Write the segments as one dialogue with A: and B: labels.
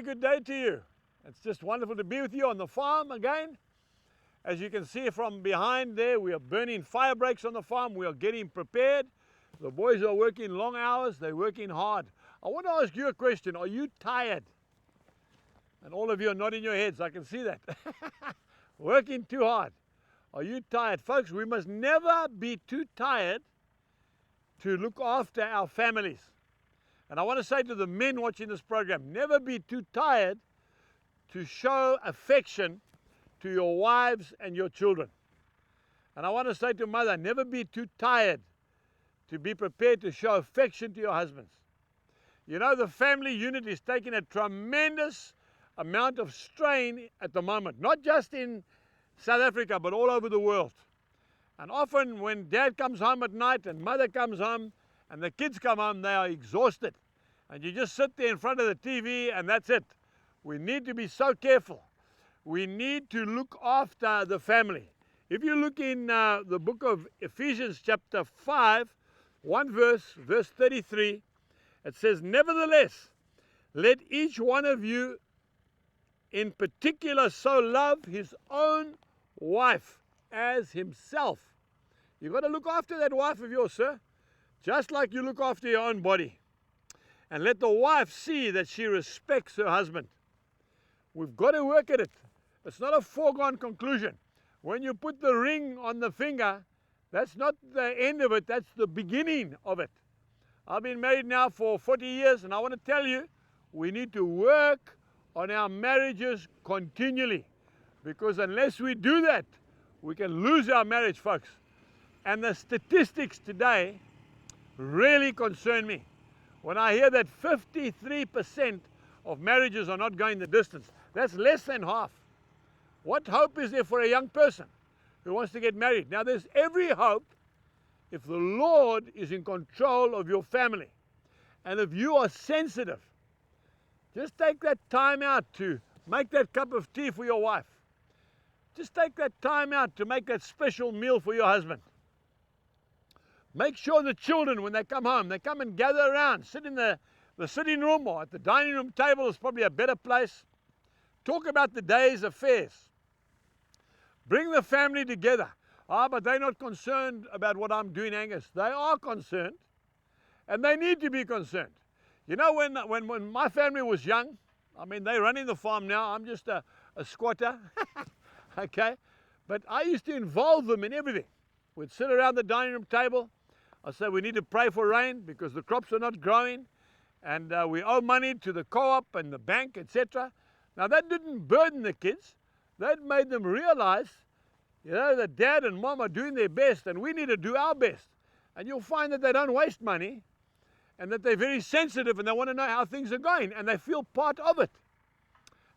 A: very good day to you. It's just wonderful to be with you on the farm again. As you can see from behind there, we are burning fire breaks on the farm. We are getting prepared. The boys are working long hours. They're working hard. I want to ask you a question. Are you tired? And all of you are nodding your heads. I can see that. Working too hard. Are you tired? Folks, we must never be too tired to look after our families. And I want to say to the men watching this program, never be too tired to show affection to your wives and your children. And I want to say to mother, never be too tired to be prepared to show affection to your husbands. You know, the family unit is taking a tremendous amount of strain at the moment, not just in South Africa, but all over the world. And often when dad comes home at night and mother comes home and the kids come home, they are exhausted. And you just sit there in front of the TV and that's it. We need to be so careful. We need to look after the family. If you look in the book of Ephesians chapter 5, one verse 33, it says, "Nevertheless, let each one of you in particular so love his own wife as himself." You've got to look after that wife of yours, sir, just like you look after your own body. And let the wife see that she respects her husband. We've got to work at it. It's not a foregone conclusion. When you put the ring on the finger, that's not the end of it, that's the beginning of it. I've been married now for 40 years, and I want to tell you, we need to work on our marriages continually. Because unless we do that, we can lose our marriage, folks. And the statistics today really concern me. When I hear that 53% of marriages are not going the distance, that's less than half. What hope is there for a young person who wants to get married? Now, there's every hope if the Lord is in control of your family. And if you are sensitive, just take that time out to make that cup of tea for your wife. Just take that time out to make that special meal for your husband. Make sure the children, when they come home, they come and gather around, sit in the sitting room or at the dining room table is probably a better place. Talk about the day's affairs. Bring the family together. But they're not concerned about what I'm doing, Angus. They are concerned, and they need to be concerned. You know, when my family was young, I mean, they're running the farm now. I'm just a squatter, okay? But I used to involve them in everything. We'd sit around the dining room table. I'd say we need to pray for rain because the crops are not growing, and we owe money to the co-op and the bank, etc. Now, that didn't burden the kids. That made them realize, you know, that dad and mom are doing their best, and we need to do our best. And you'll find that they don't waste money, and that they're very sensitive, and they want to know how things are going, and they feel part of it.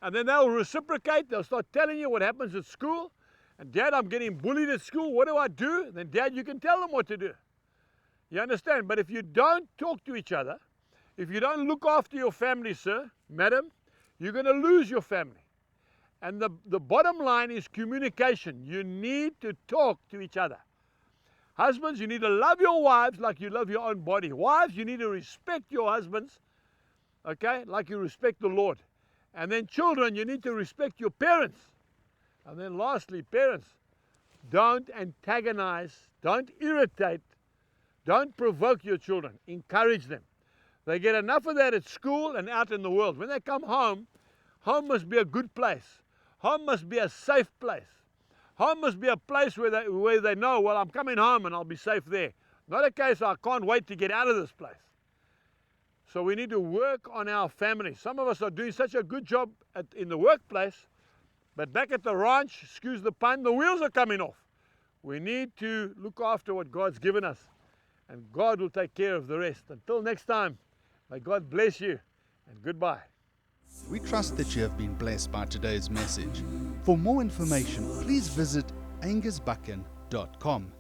A: And then they'll reciprocate. They'll start telling you what happens at school. And Dad, I'm getting bullied at school. What do I do? And then Dad, you can tell them what to do. You understand? But if you don't talk to each other, if you don't look after your family, sir, madam, you're going to lose your family. And the bottom line is communication. You need to talk to each other. Husbands, you need to love your wives like you love your own body. Wives, you need to respect your husbands, okay, like you respect the Lord. And then children, you need to respect your parents. And then lastly, parents, don't antagonize, don't irritate, don't provoke your children. Encourage them. They get enough of that at school and out in the world. When they come home, home must be a good place. Home must be a safe place. Home must be a place where they know, well, I'm coming home and I'll be safe there. Not a case, I can't wait to get out of this place. So we need to work on our family. Some of us are doing such a good job in the workplace, but back at the ranch, excuse the pun, the wheels are coming off. We need to look after what God's given us, and God will take care of the rest. Until next time, may God bless you, and goodbye.
B: We trust that you have been blessed by today's message. For more information, please visit angusbuchan.com.